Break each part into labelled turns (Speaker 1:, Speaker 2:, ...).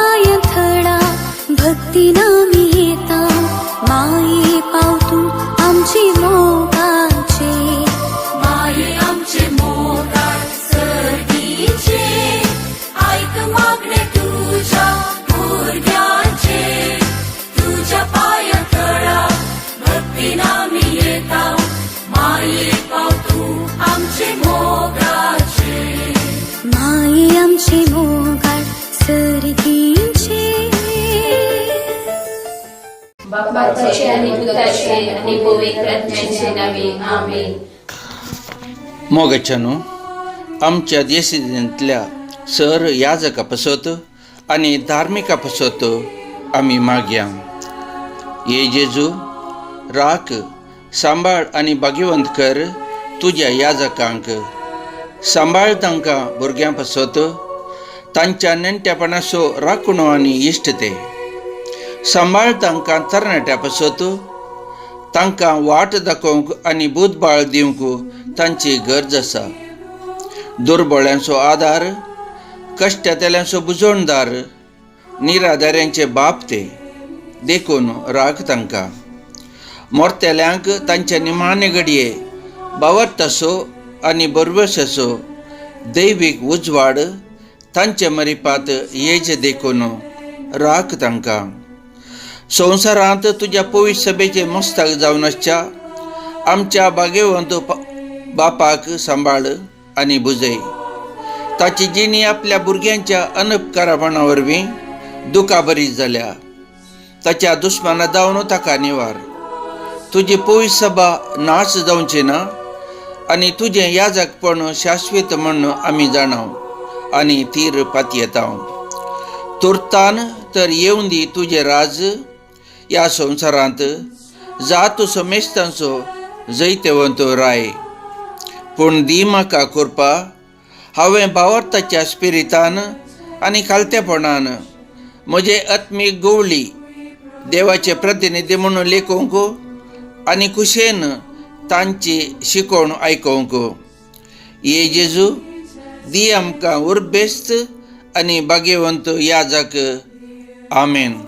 Speaker 1: पाय थळा भक्ती नामी येता माये पावतू आमची मोगाचे
Speaker 2: माये आमचे मोगाळ सर्गीचे ऐक मागणे तुझ्या भुरग्यांचे तुझ्या पाय थळा भक्ती नामी येता माये पावतू आमचे मोगाचे
Speaker 1: माये आमचे मोगाळ सर्गीचे
Speaker 3: बापाचे आणि पुत्राचे आणि पवित्रात्म्याचे नावे आमेन.
Speaker 4: मोगच्चानो आमच्या देशांतल्या सर याजका पासत आनी धार्मिका पासत आमी मागया. ये जेजू राख सांबाळ आनी भाग्यवंत कर तुझ्या याजकांक. सांबाळ तांकां भुरग्यां पासत तांच्या नेणटेपणाचो राखणो आनी इश्टते. सांबाळ तांकां तरणाट्या पासत तांकां वाट दाखोवंक आनी बुधबाळ दिवंक तांची गरज आसा. दुर्बळ्यांचो आदार, कश्टातल्यांचो बुजवणदार, निराधाऱ्यांचे बाप ते देखून राख तांकां. मोरतेल्यांक तांचे निमाणे घडये बावत्तासो आनी बरवशाचो दैवीक उजवाड तांचे मरिपात येज देखून राख तांकां. संवसारांत तुज्या पवित्र सभेचे मस्तक जावन आसच्या आमच्या भाग्यवंत बापाक सांबाळ आनी बुजय. ताची जिणी आपल्या भुरग्यांच्या अनपकारापणा वरवीं दुखाबरी जाल्या. ताच्या दुस्माना जावन ताका निवार. तुजी पवित्र सभा नाश जावची ना आनी तुजें याजकपण शाश्वत म्हण आमी जाणाव आनी तीर पातयेताव. तुर्तान तर येवन दी तुजें राज ह्या संवसारांत जात समेस्तांचो जैतवंत राय. पूण दी म्हाका करपा हांवें भावार्थाच्या स्पिरितान आनी खालतेपणान म्हजे आत्मीक गवळी देवाचे प्रतिनिधी म्हणून लेखोवंक आनी कुशेन तांची शिकोवण आयकोवंक. ये जेजू दी आमकां उर्बेस्त आनी भाग्यवंत याजक. आमेन.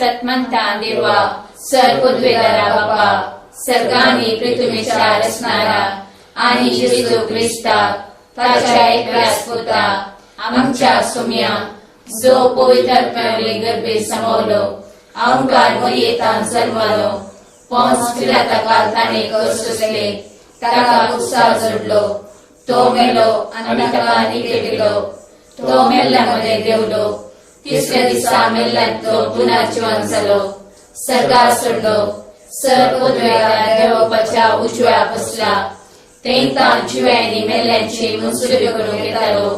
Speaker 3: सत्मंता देवा सर्वोद्वेगारा बापा सर्गांनी पृथ्वीच्या रचणारा आणि जेजू ख्रिस्ता ताच्या एकल्याच पुता आमच्या सुम्या जो पवित्रात्म्यावरले गर्भे समवलो अहंकार मरियेतान जन्मलो पोंस पिलाताकाल ताणे कसले ताका उत्साह जोडलो तो मेलो आनी ताका निकेटिलो तो मेल्ल्यामध्ये देवलो तिसऱ्या दिसा मेल्ल्यान तो पुन्हा जिवंत जालो सर्गार सोडलो सर्वोद्वेगारा देवपाच्या उजव्या बसला तेंता जिव्यांनी मेल्ल्यांची मुसुरी करून घेतालो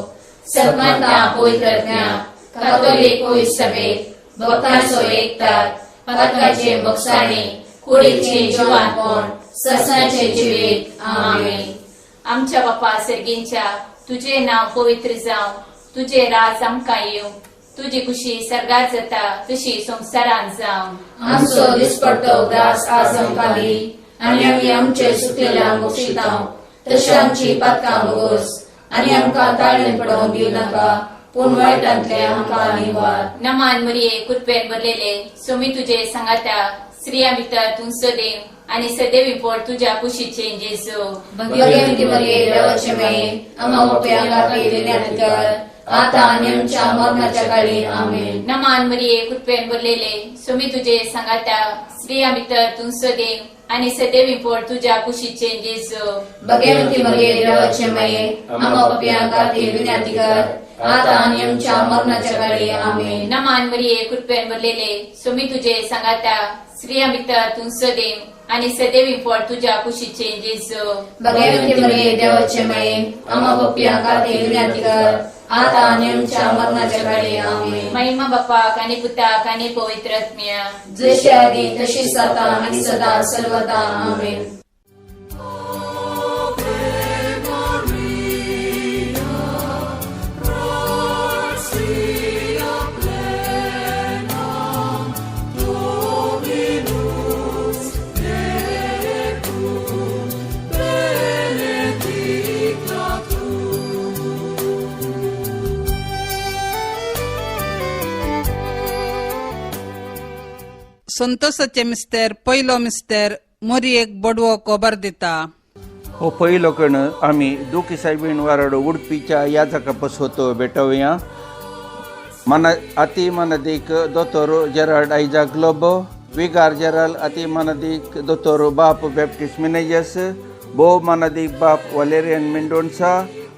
Speaker 3: सत्मंता पवित्रात्म्या कातोलीक पवित्र सभे भक्तांचो एकता पातकाचे मोक्षाणी कुडीचे जिवानपण ससनाचे जिवीत. आमेन. आमच्या बापा सर्गींच्या तुझे नाव पवित्र जावं तुझे राज आमकां येवं तुझी खुशी सर्गार जाता तशी संवसारांत जावं.
Speaker 2: आमचो दिसपट्टो ग्रास आज आमकां दी आनी आमी आमचे सुटलेल्या मोक्षितांव तशी आमची पातकां भोगोस आनी आमकां ताळमेन पडोवंक दिवं नाका पूण वायटांतले आमकां निवार.
Speaker 3: नमान मरिये कृपेन भरलेले सोमी तुझे सांगाता स्त्रियां भितर तूं सदैव आनी सदैव पोट तुझ्या कुशीचे जेजू.
Speaker 2: भगवती मरिये देवाचे माये आमकां मोपयां खातीर विनंती कर आता आनी आमच्या मरणाच्या काळी. आमेन.
Speaker 3: नमान मरिये कृपेन भरलेले सोमी तुझे सांगाता स्त्रियां भितर तूं सदैव आनी सदैव पोट तुझ्या कुशीचे जेजू.
Speaker 2: भगवती मरिये देवाचे माये आमकां मोपयां खातीर विनंती कर आता आनी आमच्या मरणाच्या काळी. आमेन.
Speaker 3: नमान मरिये कृपेन भरलेले सोमी तुझे सांगाता स्त्रियां भितर तूं सदैव आनी सदैव पोट तुझ्या कुशीचे जेजू.
Speaker 2: भगवती मरिये देवाचे माये आमकां मोपयां खातीर विनंती कर आता आणि आमच्या मरणाच्या वेळी आमेन.
Speaker 3: महिमा बापाक आणि पुताक आणि पवित्र आत्म्या,
Speaker 2: जशी आधी तशीच आता आणि सदा सर्वदा आमेन.
Speaker 5: संतोषाचे मिस्तेर पयलो मिस्तेर मोरयेक बडवो कोबर दिता.
Speaker 4: हो पयलो कण आमी दुखी सायबीण वाराडो उडपीच्या याजका पसोतो भेटवया. मन अति मनदीक दोतोर जेराड आयजाक लोबो, विगार जेराल अति मनदीक दोतोर बाप बैप्टिस्ट मिनेजस, बो मनदीक बाप वलेरियन मेंडोन्सा,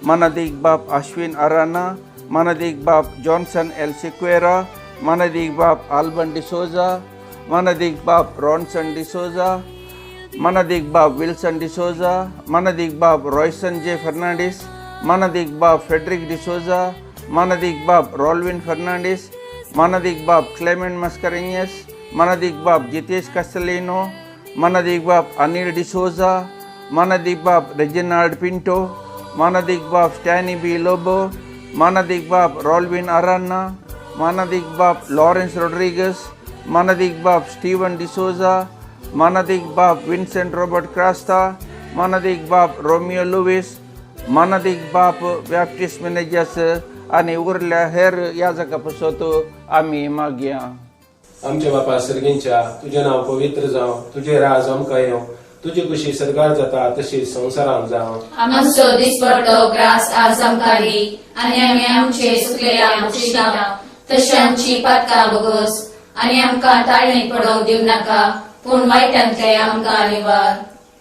Speaker 4: मनदीक बाप अश्विन अराना, मनदीक बाप जॉनसन एल सिक्वेरा, मनदीक बाप आल्बन डिसोजा, मनदीक बाप रॉनसन डिसोजा, मनदीक बाप विल्सन डिसोजा, मनदीक बाप रॉयसन जे फर्नांडिस, मनदीक बाप फेडरिक डिसोजा, मनदीक बाप रॉल्विन फर्नांडिस, मनदीक बाप क्लेमेंट मस्करेनियस, मनदीक बाप जितेश कास्टेलिनो, मनदीक बाप अनिल डिसोजा, मनदीक बाप रेजिनाल्ड पिंटो, मनदीक बाप स्टॅनी बी लोबो, मनदीक बाप रॉल्विन अराना, मनदीक बाप लॉरेंस रोड्रिगस, मनदीक बाप स्टीवन डिसोजा, मनदीक बाप विन्सेंट रॉबर्ट क्रास्ता, मनदीक बाप रोमियो लुविस, मनदीक बाप बॅप्टिस्ट मिनेजस आणि उरल्या हेर याजका पसोत आमी मागया.
Speaker 6: आमच्या बापा सर्गींच्या तुझे नाव पवित्र जावं, तुझे राज आमकां येवं, तुजी कुशी सरकार जाता तशी संवसारांत जावं.
Speaker 2: आमचो दिसपडटो ग्रास आज आमकां दी, आनी आमी आमचे सुकलेल्या मुशीता तशी आमची पातकां बगोस, आनी आमकां ताळणी पडोवंक दिव नाका, पूण वायटांतले आमकां निवार.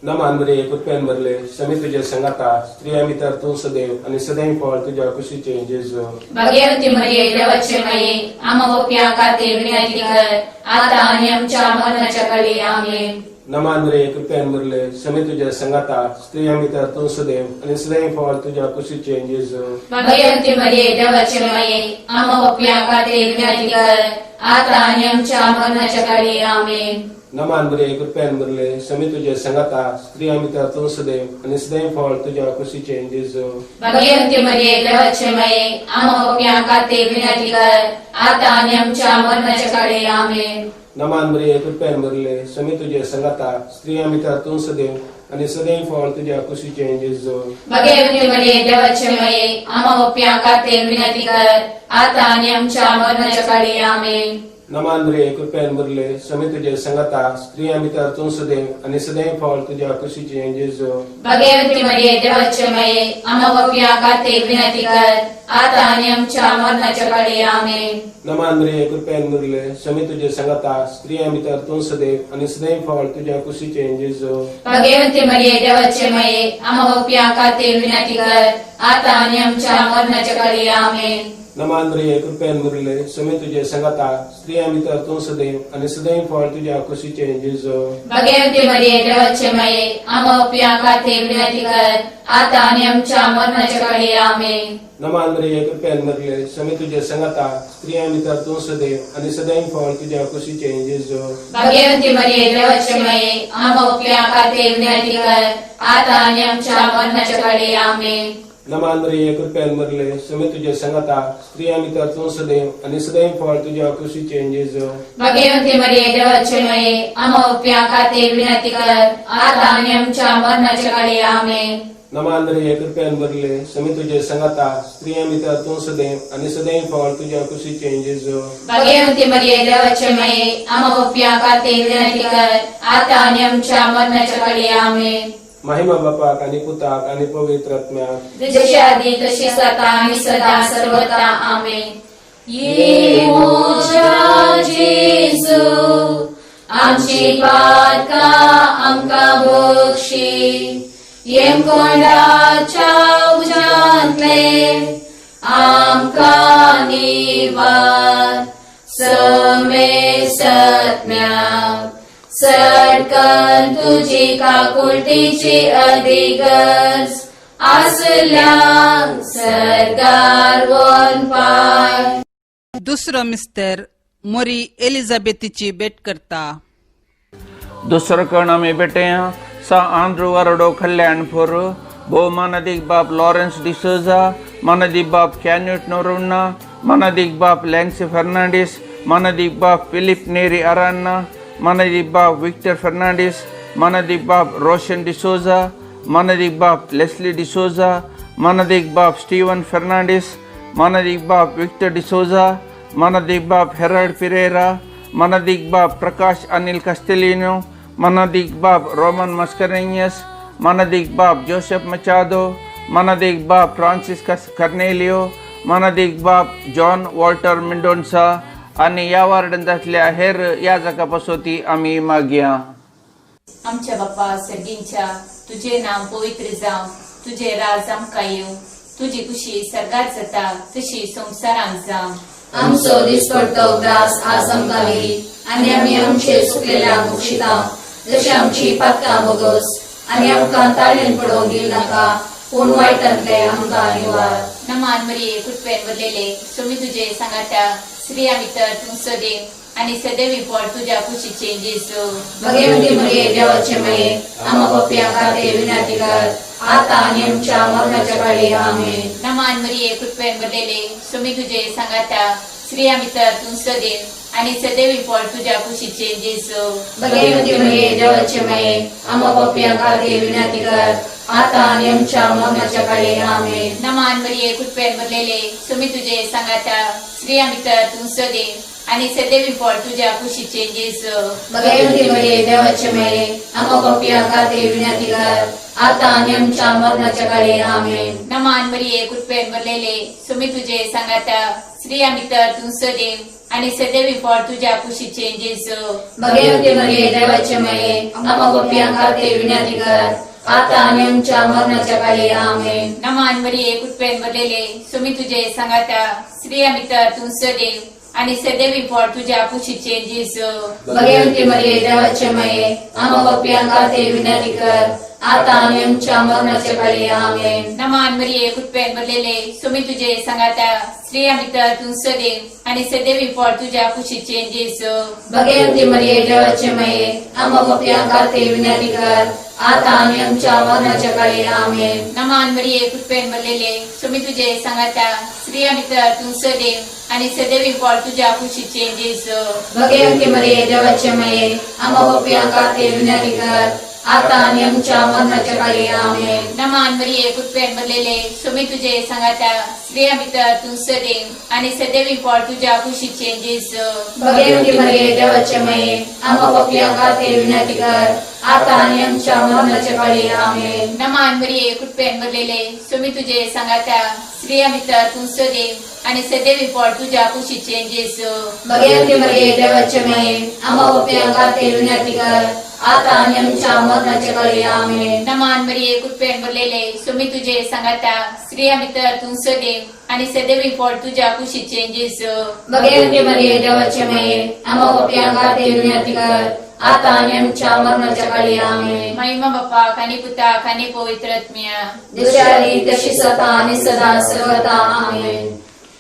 Speaker 6: नमान बरे कुटप्यान भरले समी तुझे संगाता, स्त्रिया भितर तूं सदैव आनी सदैव फळ तुझ्या कुशीचे जेजू.
Speaker 2: भाग्यवती मरिये देवाचे माये, आमा ओप्या खातीर विनंती कर, आता आनी आमच्या मरणाच्या काळी आमेन.
Speaker 6: नमान बरे कुटप्यान भरले समी तुझे संगाता, स्त्रिया भितर तूं सदैव आनी सदैव फळ तुझ्या कुशीचे जेजू.
Speaker 2: भाग्यवती मरिये देवाचे माये, आमा ओप्या खातीर विनंती कर, आता आनी आमच्या मरणाच्या काळी आमेन.
Speaker 6: नमान बरे कुटप्यान भरले समी तुझे संगाता, स्त्रिया भितर तूं सदैव आनी सदैव फळ तुझ्या कुशीचे जेजू.
Speaker 2: भाग्यवती मरिये देवाचे माये, आमा ओप्या खातीर विनंती कर, आता आनी आमच्या मरणाच्या काळी आमेन.
Speaker 6: नमान बरे कुटप्यान भरले समी तुझे संगाता, स्त्रिया भितर तूं सदैव आनी सदैव फळ तुझ्या कुशीचे जेजू.
Speaker 2: भाग्यवती मरिये देवाचे माये, आमा ओप्या खातीर विनंती कर, आता आनी आमच्या मरणाच्या काळी आमेन.
Speaker 6: नमान बरे कुटप्यान भरले समी तुझे संगाता, स्त्रिया भितर तूं सदैव आनी सदैव फळ तुझ्या कुशीचे जेजू.
Speaker 2: भाग्यवती मरिये देवाचे माये, आमा ओप्या खातीर विनंती कर, आता आनी आमच्या मरणाच्या काळी आमेन.
Speaker 6: नमान बरे कुटप्यान भरले समी तुझे संगाता, स्त्रिया भितर तूं सदैव आनी सदैव फळ तुझ्या कुशीचे जेजू.
Speaker 2: भाग्यवती मरिये देवाचे माये, आमा ओप्या खातीर विनंती कर, आता आनी आमच्या मरणाच्या काळी आमेन.
Speaker 6: नमान बरे कुटप्यान भरले समी तुझे संगाता, स्त्रिया भितर तूं सदैव आनी सदैव फळ तुझ्या कुशीचे जेजू.
Speaker 2: भाग्यवती मरिये देवाचे माये, आमा ओप्या खातीर विनंती कर, आता आनी आमच्या मरणाच्या काळी आमेन.
Speaker 6: नमान बरे कुटप्यान भरले समी तुझे संगाता, स्त्रिया भितर तूं सदैव आनी सदैव फळ तुझ्या कुशीचे जेजू.
Speaker 2: भाग्यवती मरिये देवाचे माये, आमा ओप्या खातीर विनंती कर, आता आनी आमच्या मरणाच्या काळी आमेन.
Speaker 6: नमान बरे कुटप्यान भरले समी तुझे संगाता, स्त्रिया भितर तूं सदैव आनी सदैव फळ तुझ्या कुशीचे जेजू.
Speaker 2: भाग्यवती मरिये देवाचे माये, आमा ओप्या खातीर विनंती कर, आता आनी आमच्या मरणाच्या काळी आमेन.
Speaker 6: नमान बरे कुटप्यान भरले समी तुझे संगाता, स्त्रिया भितर तूं सदैव आनी सदैव फळ तुझ्या कुशीचे जेजू.
Speaker 2: भाग्यवती मरिये देवाचे माये, आमा ओप्या खातीर विनंती कर, आता आनी आमच्या मरणाच्या काळी आमेन.
Speaker 6: महिमा बापाक आनी पुताक आनी पवित्र आत्म्याक,
Speaker 2: जशी आधी तशीच आता आणि सदा सर्वदा आमेन. ये मोजा जेजू, आमची पातकां आमकां बक्षी, येमकोंडाच्या उज्यांतले आमकां निवार. समे सत्म्याक सडकन तुजी काकुळटीची अधिगर्ज, आसल्या सरकार वन पाय.
Speaker 5: दुसरो मिस्टर मोरी एलिझाबेथीची भेट करता.
Speaker 4: दुसरं कण आम्ही बेटया सा आंध्र वारडो कल्याणपूर भो मानदिक बाप लॉरेंस डिसोजा, मानदिक बाप कॅन्युट नोरुन्ना, मानदिक बाप लॅन्सी फर्नांडिस, मानदिक बाप फिलिप नेरी अरान्ना, मानदिक बाप विक्टर फर्नांडिस, मानदिक बाप रोशन डिसोजा, मानदिक बाप लेस्ली डिसोजा, मानदिक बाप स्टीवन फर्नांडिस, मानदिक बाप विक्टर डिसोजा, मानदिक बाप हेराल्ड पिरेरा, मानदिक बाप प्रकाश अनिल कस्टेलिनो, मानदिक बाप रोमन मस्करेनियस, मानदिक बाप जोसेफ मचादो, मानदिक बाप फ्रांसिस कर्नेलियो, मानदिक बाप जॉन वॉल्टर मिंडोन्सा आणि या वार्डांतल्या हेर याजकापासोती आम्ही मागया.
Speaker 3: आमच्या बाप्पा सर्गींच्या तुझे नाव पवित्र जावं, तुझे राज आमकां येवं, तुझी कुशी सरकार जाता तशी संवसारांत जावं.
Speaker 2: आमचो दिसपडटो ग्रास आज आमकां दी, आनी आमी आमचे सुकलेल्यांक बक्षिता, जशी आमची पातकां बोगस, आनी आमकां ताळयेन पडोवंक दिवं नाका, पूण वायटांतले आमकां निवार.
Speaker 3: नमान मरिये कुटपेन बदलेले सोमी तुझे सांगात्या स्त्रिया भितर तूं सदैव आणि सदैवी पोट तुझ्या कुशीचे जेसू.
Speaker 2: भगवंती मरिये देवाचे माये, आम्हा पाप्यांक खातीर विनंती कर, आता आनी आमच्या मरणाच्या काळी आमेन.
Speaker 3: नमान मरिये कुटपेन बदलेले सोमी तुझे सांगात्या स्त्रिया भितर तूं सदैव आणि सदैवी पोट तुझ्या कुशीचे जेसू.
Speaker 2: भगवंती मरिये देवाचे माये, आम्हा पाप्यांक खातीर विनंती कर, आता आनी आमच्या मरणाच्या काळी आमेन.
Speaker 3: नमान मरिये कुटपेन बदलेले सोमी तुझे सांगात्या स्त्रिया भितर तूं सदैव आणि सदैवी पोट तुझ्या कुशीचे जेसू.
Speaker 2: भगवंती मरिये देवाचे माये, आम्हा पाप्यांक खातीर विनंती कर, आता आनी आमच्या मरणाच्या काळी आमेन.
Speaker 3: नमान मरिये कुटपेन बदलेले सोमी तुझे सांगात्या स्त्रिया भितर तूं सदैव आणि सदैवी पोट तुझ्या कुशीचे जेसू.
Speaker 2: भगवंती मरिये देवाचे माये, आम्हा पाप्यांक खातीर विनंती कर, आता आनी आमच्या मरणाच्या काळी आमेन.
Speaker 3: नमान मरिये कुटपेन बदलेले सोमी तुझे सांगात्या स्त्रिया भितर तूं सदैव आणि सदैवी पोट तुझ्या कुशीचे जेसू.
Speaker 2: भगवंती मरिये देवाचे माये, आम्हा पाप्यांक खातीर विनंती कर, आता आनी आमच्या मरणाच्या काळी आमेन.
Speaker 3: नमान मरिये कुटपेन बदलेले सोमी तुझे सांगात्या स्त्रिया भितर तूं सदैव आणि सदैवी पोट तुझ्या कुशीचे जेसू.
Speaker 2: भगवंती मरिये देवाचे माये, आम्हा पाप्यांक खातीर विनंती कर, आता आनी आमच्या मरणाच्या काळी आमेन.
Speaker 3: नमान मरिये कुटपेन बदलेले सोमी तुझे सांगात्या स्त्रिया भितर तूं सदैव आणि सदैवी पोट तुझ्या कुशीचे जेसू.
Speaker 2: भगवंती मरिये देवाचे माये, आम्हा पाप्यांक खातीर विनंती कर, आता आनी आमच्या मरणाच्या काळी आमेन.
Speaker 3: नमान मरिये कुटपेन बदलेले सोमी तुझे सांगात्या स्त्रिया भितर तूं सदैव आणि सदैवी पोट तुझ्या कुशीचे जेसू.
Speaker 2: भगवंती मरिये देवाचे माये, आम्हा पाप्यांक खातीर विनंती कर, आता आनी आमच्या मरणाच्या काळी आमेन.
Speaker 3: नमान मरिये कुटपेन बदलेले सोमी तुझे सांगात्या स्त्रिया भितर तूं सदैव आणि सदैवी पोट तुझ्या कुशीचे जेसू.
Speaker 2: भगवंती मरिये देवाचे माये, आम्हा पाप्यांक खातीर विनंती कर, आता आनी आमच्या मरणाच्या काळी आमेन.
Speaker 3: नमान मरिये कुटपेन बदलेले सोमी तुझे सांगात्या स्त्रिया भितर तूं सदैव आणि सदैवी पोट तुझ्या कुशीचे जेसू.
Speaker 2: भगवंती मरिये देवाचे माये, आम्हा पाप्यांक खातीर विनंती कर, आता आनी आमच्या मरणाच्या काळी आमेन.
Speaker 3: महिमा बाप्पा खानी पुता खानी पवित्र आत्म्या
Speaker 2: दुसरी तशी सता आणि सदा सर्वदा आमेन.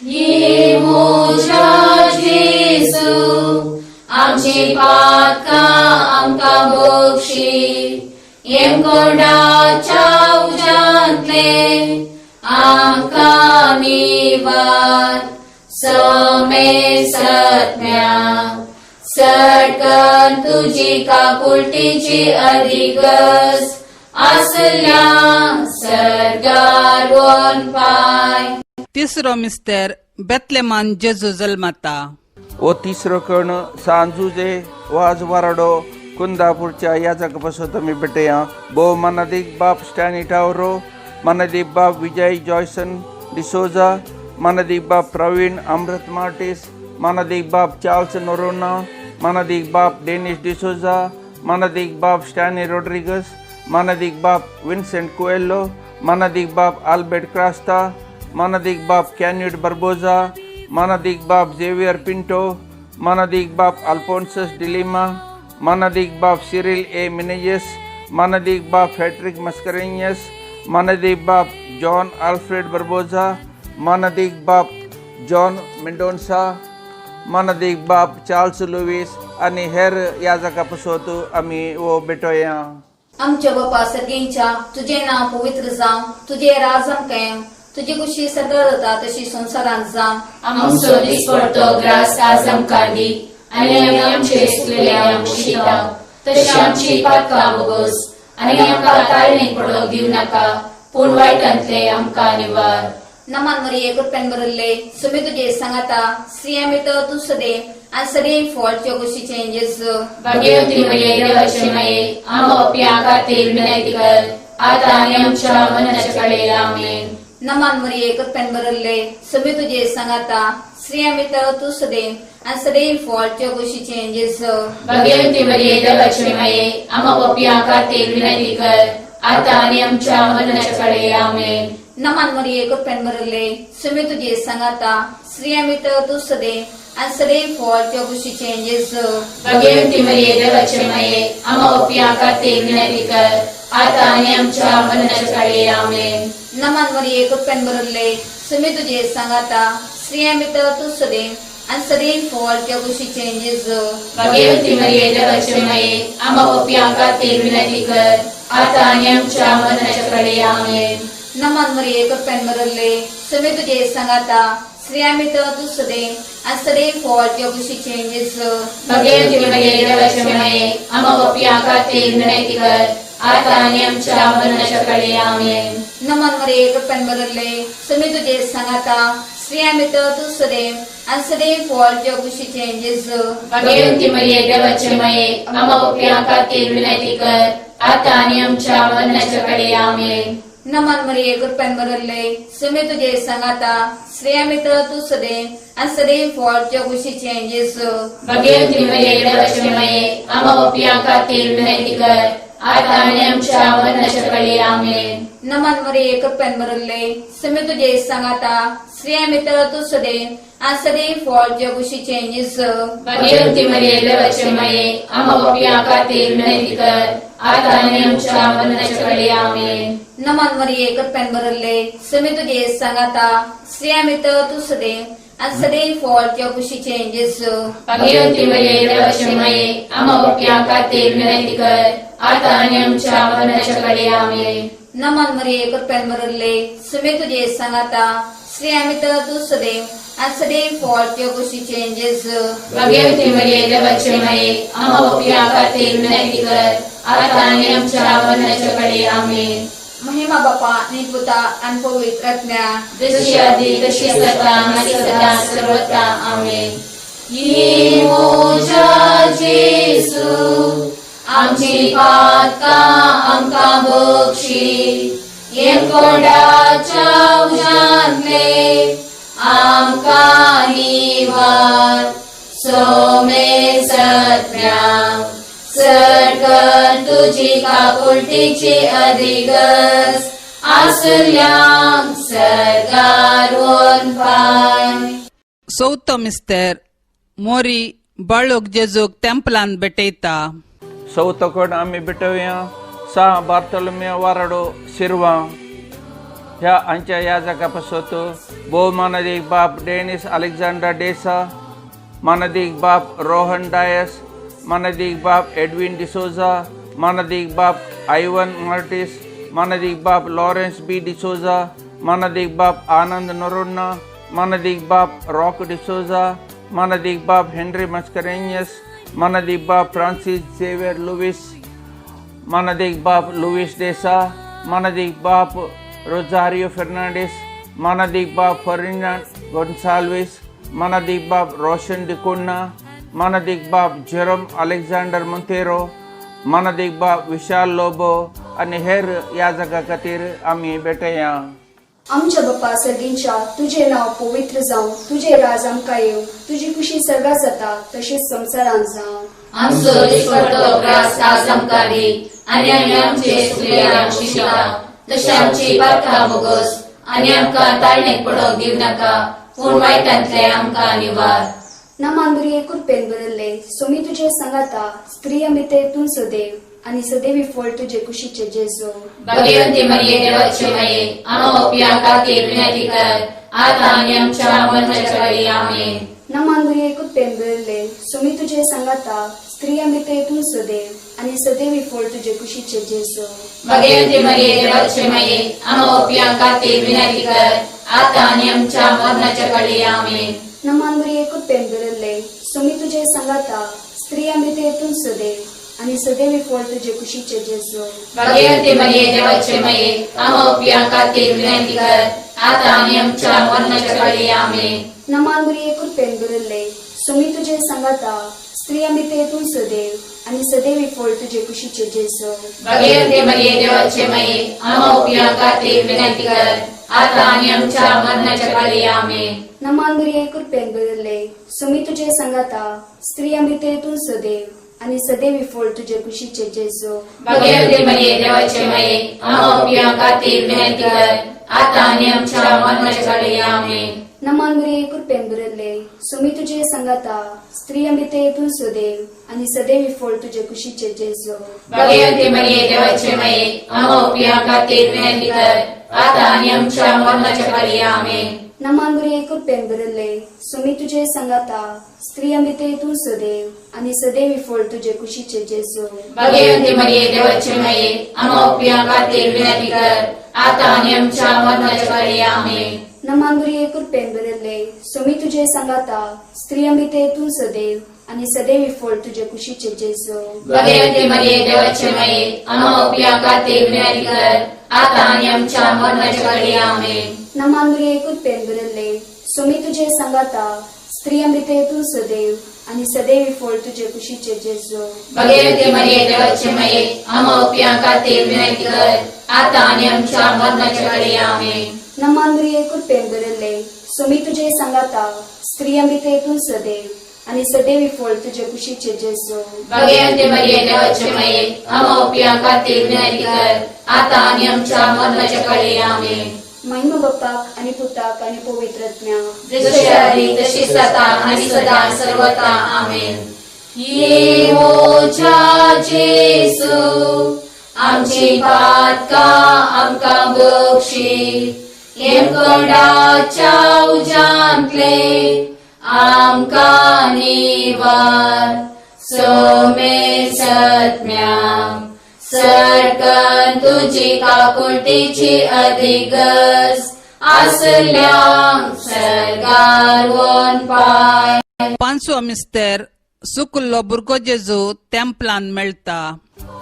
Speaker 2: ये मोजा जेसू, आमची पातकां आमकां बक्षी, येमकोंडाच्या उज्यांतले आमकां निवार. समे सत्म्या सटकन तुजी काकुळटीची अधिगस, आसल्या सरगार वन पाय.
Speaker 5: तिसरो मिस्टर बेतलेमान जेजू जल्माता.
Speaker 4: ओ तिसरो कण सांजुजे वाज वाराडो कुंदापूरच्या याजकापासोत आमी बेटया भो मानदिक बाप स्टॅनी टावरो, मानदिक बाप विजय जॉयसन डिसोजा, मानदिक बाप प्रवीण अमृत मार्टिस, मानदिक बाप चार्ल्स नोरोना, मानदिक बाप डेनिस डिसोजा, मानदिक बाप स्टॅनी रोड्रिगस, मानदिक बाप विन्सेंट कोएल्लो, मानदिक बाप आल्बर्ट क्रास्ता, मानदिक बाप कॅन्युट बर्बोजा, मानदिक बाप झेवियर पिंटो, मानदिक बाप अल्फोन्सस डिलिमा, मानदिक बाप सिरिल ए मिनेजेस, मानदिक बाप फेड्रिक मस्करेनियस, मानदीक बाप जॉन आल्फ्रेड बर्बोजा, मानदीक बाप जॉन मेंडोन्सा, मानदीक बाप चार्ल्स लुईस आणि हेर याजका पासत आमी वो भेटोया.
Speaker 2: आमच्या बापा सर्गींच्या तुझे नाव पवित्र जावं, तुझे राजम कायम, तुझी कुशी सगळं जाता तशी संसारांत जावं.
Speaker 3: आमचो दिसपडतो ग्रास आज आमकां दी आनी आमी आमचे चुकलेल्यांक शिताव, तशी आमची पातकां बोगोस आनी आमकां ताळणेक पडोवंक दिवं नाका, पूण वायटांतले आमकां निवार.
Speaker 2: नमान मरिये कृपेन बरले सुमी तुझे सांगाता श्रीयमित तू सदे आणि सदैव फॉल्टच्या गोष्टीचे जेजू.
Speaker 3: भाग्यवती मरिये देवाचे माये, आमो अपया खातीर विनंती कर, आता आनी आमच्या मरणाच्या कडेला. आमेन.
Speaker 2: नमान मरिये कृपेन बरले सुमी तुझे सांगाता श्रीयमित तू सदे आणि सदैव फॉल्टच्या गोष्टीचे जेजू.
Speaker 3: भाग्यवती मरिये देवाचे माये, आमो अपया खातीर विनंती कर, आता आनी आमच्या मरणाच्या कडेला. आमेन.
Speaker 2: नमान मरिये कृपेन बरले सुमी तुझे सांगाता श्रीयमित तू सदे आणि सदैव फॉल्टच्या गोष्टीचे जेजू.
Speaker 3: भाग्यवती मरिये देवाचे माये, आमो अपया खातीर विनंती कर, आता आनी आमच्या मरणाच्या कडेला. आमेन.
Speaker 2: नमान मरिये कृपेन बरले सुमी तुझे सांगाता श्रीयमित तू सदे आणि सदैव फॉल्टच्या गोष्टीचे जेजू.
Speaker 3: भाग्यवती मरिये देवाचे माये, आमो अपया खातीर विनंती कर, आता आनी आमच्या मरणाच्या कडेला. आमेन.
Speaker 2: नमान मरिये कृपेन बरले सुमी तुझे सांगाता श्रीयमित तू सदे आणि सदैव फॉल्टच्या गोष्टीचे जेजू.
Speaker 3: भाग्यवती मरिये देवाचे माये, आमो अपया खातीर विनंती कर, आता आनी आमच्या मरणाच्या कडेला. आमेन.
Speaker 2: नमान मरिये कृपेन बरले सुमी तुझे सांगाता श्रीयमित तू सदे आणि सदैव फॉल्टच्या गोष्टीचे जेजू.
Speaker 3: भाग्यवती मरिये देवाचे माये, आमो अपया खातीर विनंती कर, आता आनी आमच्या मरणाच्या कडेला. आमेन.
Speaker 2: नमान मरिये कृपेन बरले सुमी तुझे सांगाता श्रीयमित तू सदे आणि सदैव फॉल्टच्या गोष्टीचे जेजू.
Speaker 3: भाग्यवती मरिये देवाचे माये, आमो अपया खातीर विनंती कर, आता आनी आमच्या मरणाच्या कडेला. आमेन.
Speaker 2: नमान मरिये कृपेन बरले सुमी तुझे सांगाता श्रीयमित तू सदे आणि सदैव फॉल्टच्या गोष्टीचे जेजू.
Speaker 3: भाग्यवती मरिये देवाचे माये, आमो अपया खातीर विनंती कर, आता आनी आमच्या मरणाच्या कडेला. आमेन.
Speaker 2: नमान मरिये कृपेन बरले सुमी तुझे सांगाता श्रीयमित तू सदे आणि सदैव फॉल्टच्या गोष्टीचे जेजू.
Speaker 3: भाग्यवती मरिये देवाचे माये, आमो अपया खातीर विनंती कर, आता आनी आमच्या मरणाच्या कडेला. आमेन.
Speaker 2: नमान मरिये कृपेन बरले सुमी तुझे सांगाता श्रीयमित तू सदे आणि सदैव फॉल्टच्या गोष्टीचे जेजू.
Speaker 3: भाग्यवती मरिये देवाचे माये, आमो अपया खातीर विनंती कर, आता आनी आमच्या मरणाच्या कडेला. आमेन.
Speaker 2: महिमा बापा आणि पुता आणि पवित्र आत्म्या
Speaker 3: जशी आधी तशी सदा आणि सदा सर्वदा. आमेन. ये मोजा जेसू, आमची पातकां आमकां बक्षी, ये कोडाच्या उजांतले आमकां निवार. सोमे सत्म्या सटकन तुझी काकुळटीची अधिगस, आसुल्यांक सरकार वन पाय.
Speaker 5: चवथो मिस्तेर मोरी बाळूक जेजूक तेंपलान भेटयता.
Speaker 4: चवथोकड आमी भेटोया सा बार्तोलोमेव वाराडो शिरवा ह्या हांच्या याजका पासत भोव मानदीक बाप डेनिस अलेक्झांडर डेसा, मानदीक बाप रोहन डायस, मानदीक बाप एडविन डिसोजा, मानदीक बाप आयवन मार्टिस, मानदीक बाप लॉरेन्स बी डिसोजा, मानदीक बाप आनंद नोरोन्ना, मानदीक बाप रॉक डिसोजा, मानदीक बाप हेनरी मस्करेनियस, मानदीक बाप फ्रांसिस झेवियर लुईस, मानदीक बाप लुईस डेसा, मानदीक बाप रोजारियो फर्नांडिस, मानदीक बाप फर्डिनांड गोन्साल्विस, मानदीक बाप रोशन डिकोन्ना, मानदीक बाप जेरोम अलेक्झांडर मोंतेरो, मानदीक बाप विशाल लोबो आणि हेर याजका खातीर आमी भेटया.
Speaker 7: आमच्या बाप्पा सर्गींच्या तुझे नाव पवित्र जावं, तुझे राज आमकां येवं, तुझी कुशी सर्गार जाता तशीच संवसारांत जावं.
Speaker 3: आमचो दिसपडतो ग्रास आज आमकां दी आनी आमी आमचे चुकलेल्यांक शिताव, तशी आमची पातकां बोगोस आनी आमकां ताळणेक पडोवंक दिवं नाका, पूण वायटांतले आमकां निवार.
Speaker 7: नमान मरिये कृपेन बरले सुमी तुझे सांगाता स्त्रिय मिते तूं सदैव आणि सदैवी फळ तुझे कुशीचे जेजू
Speaker 3: भगवंती मरिये देवाची माये आम्हा पिया खातीर विनंती कर आता आणि आमच्या मरणाच्या वेळी आमेन.
Speaker 7: नमान मरिये कुत्तेन बरले सुमी तुझे संगाता स्त्रिया मितेतून सदैव आणि सदैवी फळ तुझे कुशीचे जेजू
Speaker 3: भगवंती मरिये देवाची माये आम्हा पिया खातीर विनंती कर आता आणि आमच्या मरणाच्या वेळी आमेन.
Speaker 7: नमान मरिये कुत्तेन बरले सुमी तुझे संगाता स्त्रिया मितेतून सदैव आणि सदैवी फळ तुझे कुशीचे जेजू
Speaker 3: भगवंती मरिये देवाची माये आम्हा पिया खातीर विनंती कर आता आणि आमच्या मरणाच्या वेळी आमेन.
Speaker 7: नमान मरिये कुत्तेन बरले सुमी तुझे संगाता स्त्रिया मितेतून सदैव आणि सदैवी फळ तुझे कुशीचे जेजू
Speaker 3: भगवंती मरिये देवाची माये आम्हा पिया खातीर विनंती कर आता आणि आमच्या मरणाच्या वेळी आमेन.
Speaker 7: नमान मरिये कुत्तेन बरले सुमी तुझे संगाता स्त्रिया मितेतून सदैव आणि सदैवी फळ तुझे कुशीचे जेजू
Speaker 3: भगवंती मरिये देवाची माये आम्हा पिया खातीर विनंती कर आता आणि आमच्या मरणाच्या वेळी आमेन.
Speaker 7: नमान मरिये कुत्तेन बरले सुमी तुझे संगाता स्त्रिया मितेतून सदैव आणि सदैवी फळ तुझे कुशीचे जेजू
Speaker 3: भगवंती मरिये देवाची माये आम्हा पिया खातीर विनंती कर आता आणि आमच्या मरणाच्या वेळी आमेन.
Speaker 7: नमान मरिये कुत्तेन बरले सुमी तुझे संगाता स्त्रिया मितेतून सदैव आणि सदैवी फळ तुझे कुशीचे जेजू
Speaker 3: भगवंती मरिये देवाची माये आम्हा पिया खातीर विनंती कर आता आणि आमच्या मरणाच्या वेळी आमेन.
Speaker 7: नमान मरिये कुत्तेन बरले सुमी तुझे संगाता स्त्रिया मितेतून सदैव आणि सदैवी फळ तुझे कुशीचे जेजू
Speaker 3: भगवंती मरिये देवाची माये आम्हा पिया खातीर विनंती कर आता आणि आमच्या मरणाच्या वेळी आमेन.
Speaker 7: नमान मरिये कुत्तेन बरले सुमी तुझे संगाता स्त्रिया मितेतून सदैव आणि सदैवी फळ तुझे कुशीचे जेजू
Speaker 3: भगवंती मरिये देवाची माये आम्हा पिया खातीर विनंती कर आता आणि आमच्या मरणाच्या वेळी आमेन.
Speaker 7: नमान मरिये कुत्तेन बरले सुमी तुझे संगाता स्त्रिया मितेतून सदैव आणि सदैवी फळ तुझे कुशीचे जेजू
Speaker 3: भगवंती मरिये देवाची माये आम्हा पिया खातीर विनंती कर आता आणि आमच्या मरणाच्या वेळी आमेन.
Speaker 7: महिमा बाप्पाक आणि पुताक आणि पवित्रात्म्या
Speaker 3: जशी आधी तशी सता आणि सदा सर्वता आमेन. ये मोच्या जेसू आमची पातका आमका बक्षी एमकोंडाच्या उजांतले आमका निवार सोमे सत्म्या सरकन तुझी काकुळटीची अधिगस आसल्या सरगार वन पाय.
Speaker 5: पांचवो मिस्तेर सुकुल्लो बुरगो जेजू तेंपलान मेळटा.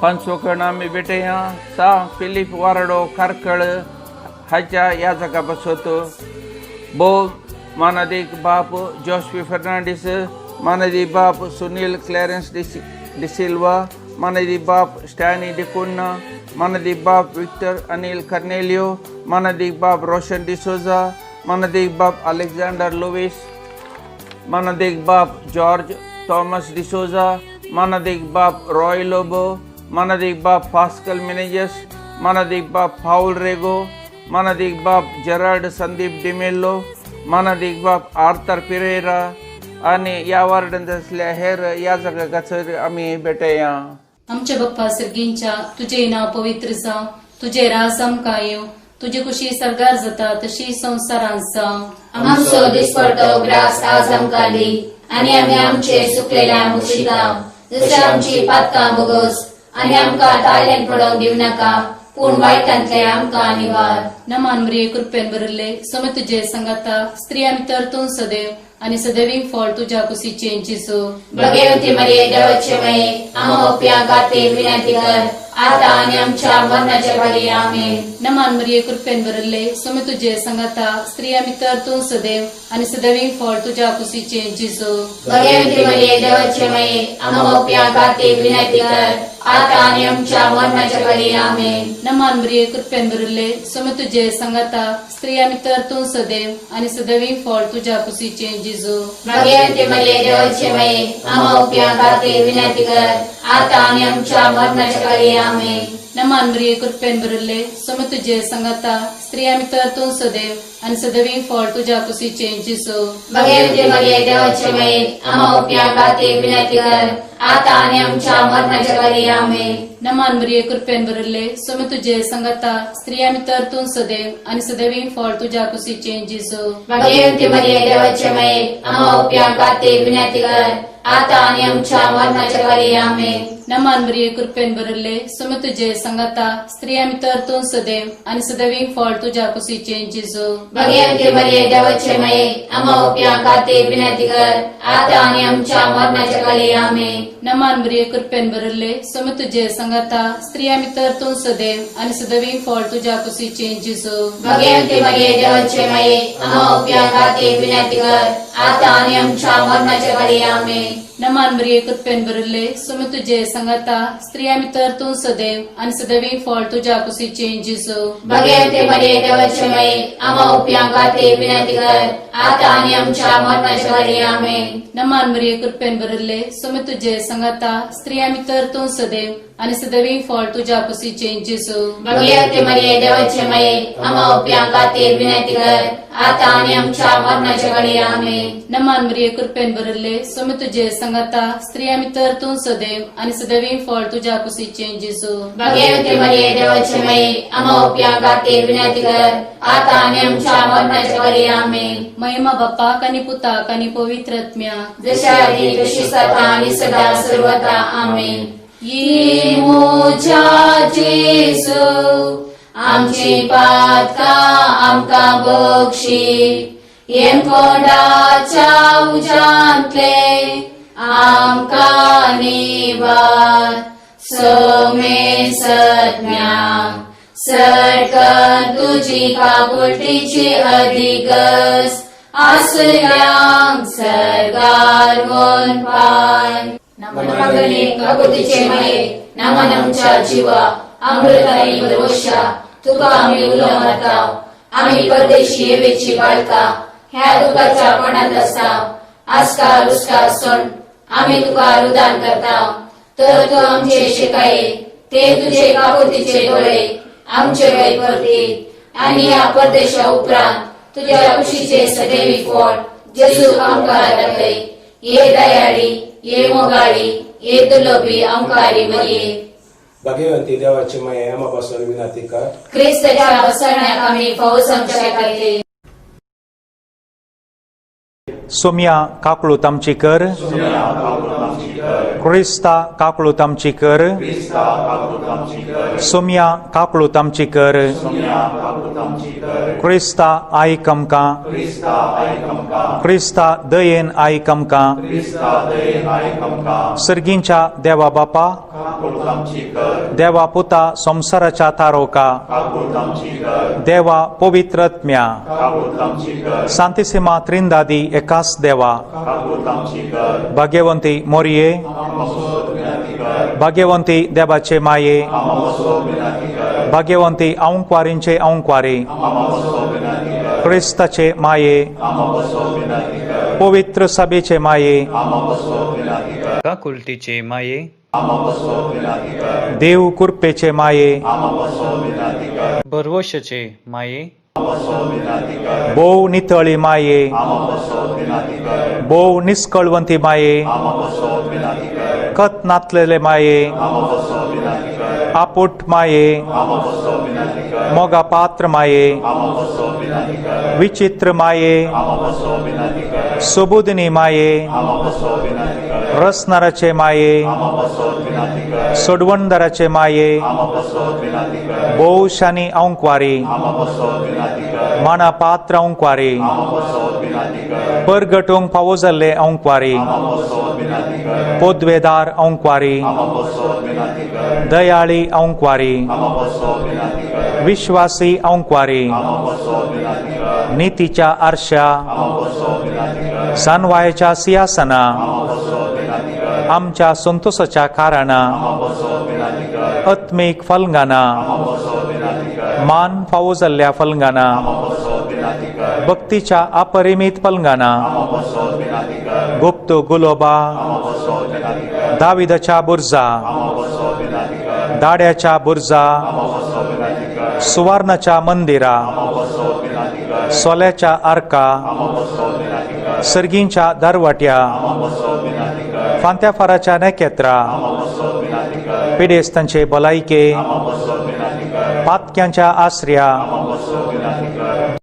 Speaker 4: पांचवो कण आमी भेटया सा फिलिप वारडो कारकळ हाच्या याजका बसवतो. बोग मानदीक बाप जोशवी फर्नांडीस, मानदी बाप सुनील क्लॅरेन्स डिसिल्वा, मानदी बाप स्टॅनी डिकुन्ना, मानदी बाप विक्टर अनिल कर्नेलियो, मानदी बाप रोशन डिसोजा, मानदी बाप अलेक्झांडर लुईस, मानदी बाप जॉर्ज थॉमस डिसोजा, मानदी बाप रॉय लोबो, मानदी बाप पास्कल मिनेजस, मानदी बाप फाउल रेगो, मानदी बाप जेरार्ड संदीप डिमेल्लो, मानदी बाप आर्थर पिरेरा आणि या वार्डांत असल्या हेर या जगाचर आम्ही भेटया.
Speaker 3: आमच्या बाप्पा सर्गींच्या तुझे नाव पवित्र जावं, तुझे राज आमकां येवं, तुझी कुशी सरगार जाता तशी संवसारांत जावं. आमचो दिसपडटो ग्रास आज आमकां दी आनी आमी आमचे सुकलेल्या मुशीताव, जशें आमची पातकां बोगोस आनी आमकां ताळ्यान पडोवंक दिवं नाका, पूण वायटांतले आमकां निवार. नमान मरिये कृपेन बरले समे तुझे संगाता स्त्रिया भितर तूं सदैव आणि सदैवी फळ तुझ्या कुशीचे जेजू. भगवंती मरिये देवाचे माये आम्हा पिया खातीर विनंती कर आता आणि आमच्या मरणाच्या वेळी आमेन. नमान मरिये कृपेन बरले समे तुझे संगाता स्त्रिया भितर तूं सदैव आणि सदैवी फळ तुझ्या कुशीचे जेजू. भगवंती मरिये देवाचे माये आम्हा पिया खातीर विनंती कर आता आणि आमच्या मरणाच्या वेळी आमेन. नमान मरिये कृपेन बरले समे तुझे संगाता स्त्रिया भितर तूं सदैव आणि सदैवी फळ तुझ्या कुशीचे जेजू. भगवंती मरिये देवाचे माये आम्हा पिया खातीर विनंती कर आता आणि आमच्या मरणाच्या वेळी आमेन. नमान मरिये कृपेन भरले सोमे तुझे संगता स्त्रिया मितर तू सदैव आणि सदैवी फळ तुझ्या कुशीचे जिसो
Speaker 2: भगवते मरिये देवाचे माये आम्हा उपयागाते विनंती कर आता आणि आमच्या मरणाच्या वेळी आमेन.
Speaker 3: नमान मरिये कृपेन भरले सोमे तुझे संगता स्त्रिया मितर तू सदैव आणि सदैवी फळ तुझ्या कुशीचे जिसो
Speaker 2: भगवते मरिये देवाचे माये आम्हा उपयागाते विनंती कर आता आणि आमच्या मरणाच्या वेळी आमेन.
Speaker 3: नमान मरिये कृपेन भरले सोमे तुझे संगता स्त्रिया मितर तू सदैव आणि सदैवी फळ तुझ्या कुशीचे जिसो
Speaker 2: भगवते मरिये देवाचे माये आम्हा उपयागाते विनंती कर आता आणि आमच्या मरणाच्या वेळी आमेन.
Speaker 3: नमान मरिये कृपेन भरले सोमे तुझे संगता स्त्रिया मितर तू सदैव आणि सदैवी फळ तुझ्या कुशीचे जिसो
Speaker 2: भगवते मरिये देवाचे माये आम्हा उपयागाते विनंती कर आता आणि आमच्या मरणाच्या वेळी आमेन.
Speaker 3: नमान मरिये कृपेन भरले सोमे तुझे संगता स्त्रिया मितर तू सदैव आणि सदैवी फळ तुझ्या कुशीचे जिसो
Speaker 2: भगवते मरिये देवाचे माये आम्हा उपयागाते विनंती कर आता आणि आमच्या मरणाच्या वेळी आमेन.
Speaker 3: नमान मरिये कृपेन भरले सोमे तुझे संगता स्त्रिया मितर तू सदैव आणि सदैवी फळ तुझ्या कुशीचे जिसो
Speaker 2: भगवते मरिये देवाचे माये आम्हा उपयागाते विनंती कर आता आणि आमच्या मरणाच्या वेळी आमेन.
Speaker 3: नमान मरिये कृपेन भरले सोमे तुझे संगता स्त्रिया मितर तू सदैव आणि सदैवी फळ तुझ्या कुशीचे जिसो
Speaker 2: भगवते मरिये देवाचे माये आम्हा उपयागाते विनंती कर आता आणि आमच्या मरणाच्या वेळी आमेन.
Speaker 3: महिमा बाप्पा कानी पुता कानी पवित्रत्म्या
Speaker 2: जशा आधी तशी सता आणि सदा सर्वदा आमेन.
Speaker 3: ये मोच्या जेसू
Speaker 2: आमची पातका आमका बक्षी येन कोंडाच्या उजांतले आमका निवार सोमे सज्ञा सरकन तुझी काकुटीची अधिगस आसल्यांक सरगार गोन पाय. नमने काकुटीचे माये नमन आमच्या जीवा अमृताई भरोशा तुका आम्ही उलो मारताव. आम्ही परदेशी येवेची बाळका ह्या दुखाच्या पणात असाव. आस्कार उस्कार सोड आम्ही तुका रुदान करताव. तर तू आमचे शिकाये ते तुझे काकुतीचे डोळे आमचे वय परतीत आणि या परदेशा उपरांत तुझ्या खुशीचे सदैवी फळ जेजू आमकां दाखय. ये दयाळी ये मोगाळी ये दुर्लभी आमकारी मरिये.
Speaker 6: भगवंती देवाची माये आम्हापासून विनंती कर
Speaker 2: ख्रिस्ताच्या बसण्याक आम्ही फौज आमच्या खातीर.
Speaker 8: सोम्या काकळूत आमची कर क्रिस्ता काकळूत आमची कर सोम्या काकळूत आमची कर क्रिस्ता आयक आमकां क्रिस्ता दयेन आयक आमकां सर्गींच्या देवा बापा देवा पुता संसाराच्या तारोका देवा पवित्रत्म्या शांतिसिमा त्रिंदादी एकाच देवा भाग्यवंती मोरये भाग्यवंती देवाचे माये भाग्यवंती औंकवारींचे औंकवारी क्रिस्ताचे माये पवित्र सभेचे माये
Speaker 9: काकुलतीचे माये
Speaker 8: देव कुर्पेचे माये
Speaker 9: भरवशाचे माये
Speaker 8: बोव नितळी माये बोव निष्कळवंती माये कत नातलेले माये आपुट माये मोगा पात्र माये विचित्र माये सुबुदिनी माये रसनाराचे माये सोडवणदाराचे माये बोवशानी औंकवारी माना पात्र औंकवारी परगटोंक फावो जाल्ले औंकवारी पोद्वेदार औंकवारी दयाळी औंकवारी विश्वासी औंकवारी नीतीच्या आरशा सानवायेच्या सिंहासना आमच्या संतोषाच्या कारणा आत्मिक फलंगाना मान फावो जाल्ल्या फलंगाना भक्तीच्या अपरिमित फलंगाना गुप्त गुलोबा दाविदाच्या बुर्जा दाड्याच्या बुर्जा सुवर्णाच्या मंदिरा सोल्याच्या आर्का सर्गींच्या दरवाट्या फांत्याफाराच्या नखेत्रा पिडेस्तांचे भलायके पातक्यांच्या आश्रया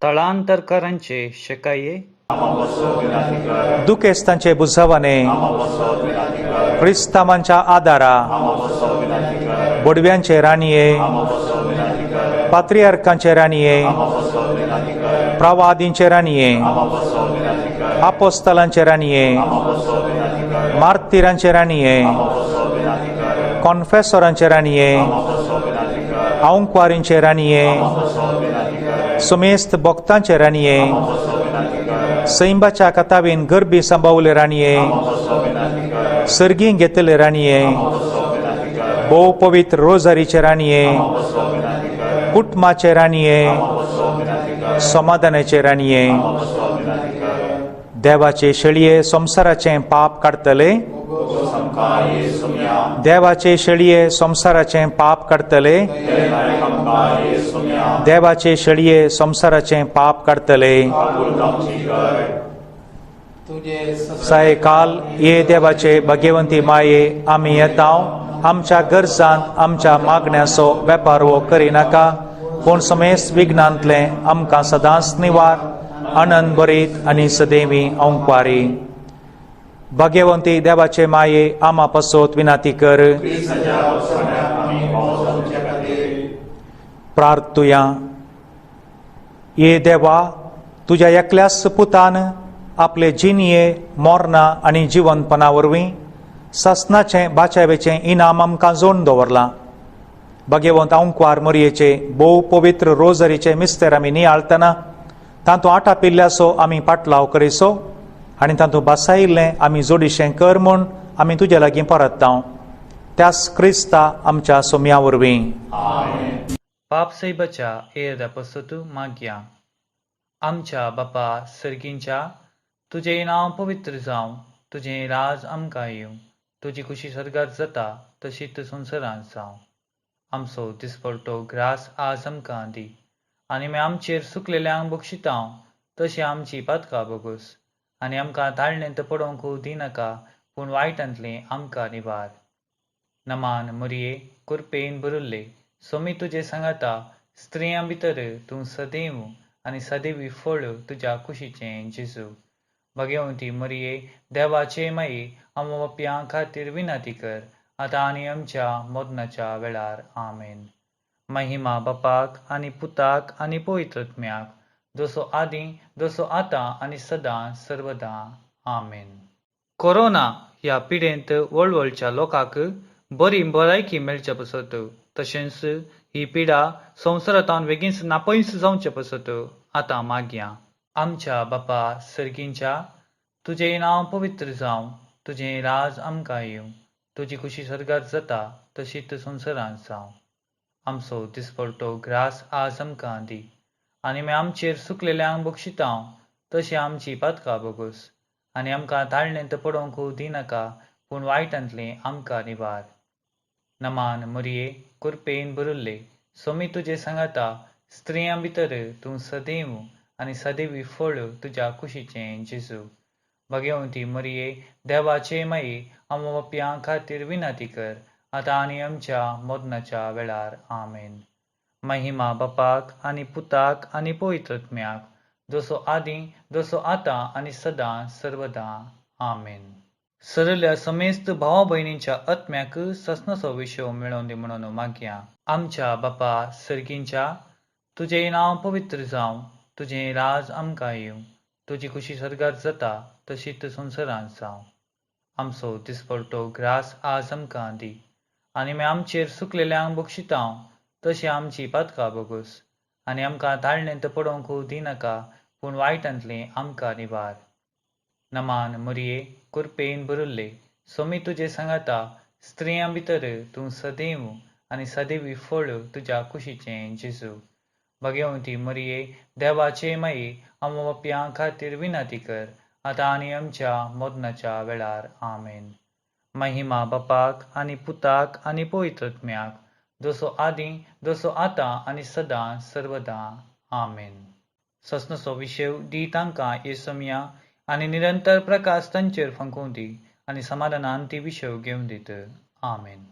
Speaker 9: तळांतरकारांचे शेकाये
Speaker 8: दुखेस्तांचे बुजवाने क्रिस्तावांच्या आदारा बोडव्यांचे राणीये पात्रियार्कांचे राणीये प्रवादींचे राणीये आपोस्तलांचे राणीये मार्तिरांचे राणीये कॉन्फेसरांचे राणीये आऊंकवारींचे राणीये सुमेस्त भक्तांचे राणीये सैंबाच्या कथावीन गरबी सांभावले राणीये सर्गीं घेतले राणीये भोव पवित्र रोजारीचे राणीये कुटुंबाचे राणीये समाधानाचे राणीये देवाचे शेळये संसाराचे पाप काडतले देवाचे शेळये संसाराचे पाप काडतले देवाचे शेळये संसाराचे पाप काडतले सायकाल ये देवाचे भाग्यवंती माये आम्ही येताव आमच्या गरजांत आमच्या मागण्याचो वेपार वो करिनाका पूण समेस्त विघ्नांतले आमकां सदांच निवार आनंद बरीत आनी सदैवी औंकवारी भाग्यवंती देवाचे माये आमा पासत विनाती कर प्रार्थुया ये देवा तुझ्या एकल्याच पुतान आपले जिनिये मोरना आनी जिवंतपणा वरवीं ससनाचे बाचावेचें इनाम आमकां जोडून दवरलां भाग्यवंत औंकवार मरयेचे भोव पवित्र रोजरीचे मिस्तेर आमी नियाळतना तातूं आटा पिल्ल्याचो आमी पाटलाव करिसो आनी तातूं बासायिल्लें आमी जोडिशें कर म्हूण आमी तुजे लागीं परततांव त्याच क्रिस्ता आमच्या सोम्या वरवीं
Speaker 9: पाप सैबाच्या येद पसतू मागया आमच्या बापा सर्गींच्या तुझे नांव पवित्र जावं तुझे राज आमकां येवं तुजी खुशी सर्गात जाता तशीच संवसारांत जावं आमचो दिसपडटो ग्रास आज आमकां दी आनी आमी आमचेर सुकलेल्यांक बक्षितांव तशी आमची पातकां बोगूस आनी आमकां ताळणेंत पडोवंक दिनाका पूण वायटांतलें आमकां निवार नमान मरये कुरपेन भरिल्ले सोमी तुजे सांगाता स्त्रियां भितर तूं सदैव आनी सदैवी फळ तुज्या कुशीचें जेजू भाग्यवंती मरये देवाचे माये आमच्या बापयां खातीर विनाती कर आतां आनी आमच्या मरणाच्या वेळार आमेन महिमा बापाक आनी पुताक आनी पवित्रात्म्याक जसो आदीं जसो आतां आनी सदां सर्वदां आमेन कोरोना ह्या पिडेंत वळवळच्या लोकांक बरी भलायकी मेळचे पसत तशेंच ही पिडा संवसारांत बेगीन नापयस जावचे पसत आतां मागया आमच्या बापा सर्गींच्या तुझे नांव पवित्र जावं तुझे राज आमकां येवं तुजी खुशी सर्गात जाता तशीच संवसारांत जावं आमचो दिसपडटो ग्रास आज आमकां दी आनी आमी आमचेर सुकलेल्यांक बक्षितांव तशी आमची पातकां बोगूस आनी आमकां ताळणेंत पडोवंक दिनाका पूण वायटांतलें आमकां निवार नमान मरये कुरपेन भरिल्ले सोमी तुजे सांगाता स्त्रियां भितर तूं सदैव आनी सदैवी फळ तुज्या कुशीचें जेजू भाग्यवंती मरये देवाचे माये आमच्या बापयां खातीर विनाती कर आतां आनी आमच्या मरणाच्या वेळार आमेन महिमा बापाक आनी पुताक आनी पवित्रात्म्याक जसो आदीं जसो आतां आनी सदां सर्वदां आमेन सरल्या समेस्त भावा भयणींच्या आत्म्याक ससनाचो विशय मेळोवन दी म्हणून मागया आमच्या बापा सर्गींच्या तुझे नांव पवित्र जावं तुझे राज आमकां येवं तुजी खुशी सर्गात जाता तशीच संवसारांत जावं आमचो दिसपडटो ग्रास आज आमकां दी आनी आमी आमचेर सुकलेल्यांक बक्षितांव तशी आमची पातकां बोगूस आनी आमकां ताळणेंत पडोवंक दिनाका पूण वायटांतलें आमकां निवार नमान मरये कुरपेन भरिल्ले सोमी तुजे सांगाता स्त्रियां भितर तूं सदैव आनी सदैवी फळ तुज्या कुशीचें जेजू भाग्यवंती मरये देवाचे माये आमच्या बापयां खातीर विनाती कर आतां आनी आमच्या मरणाच्या वेळार आमेन महिमा बापाक आनी पुताक आनी पवित्रात्म्याक जसो आदी जसो आता आनी सदां सर्वदा आमेन. ससनसो विशेव दी तांकां येसमिया आनी निरंतर प्रकाश तांचेर फंकूं दी आनी समाधानान ती विशेव घेवन दीत. आमेन.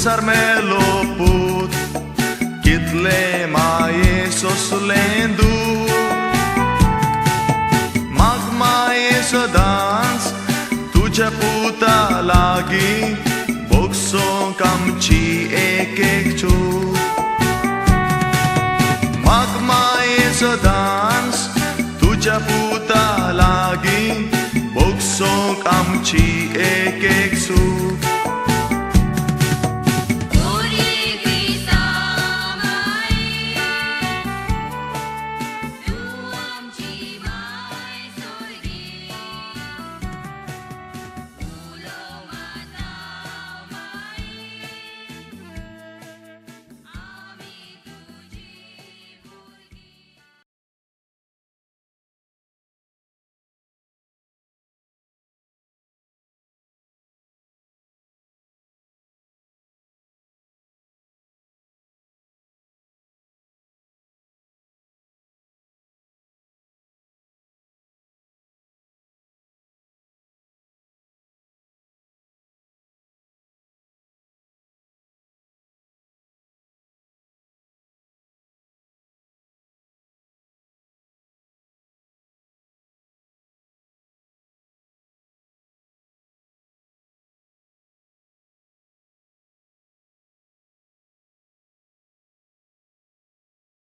Speaker 10: Sarme loput kitle mae soslendu magmae sodans tuja puta lagi bokso kamchi ekekchu magmae sodans tuja puta lagi bokso kamchi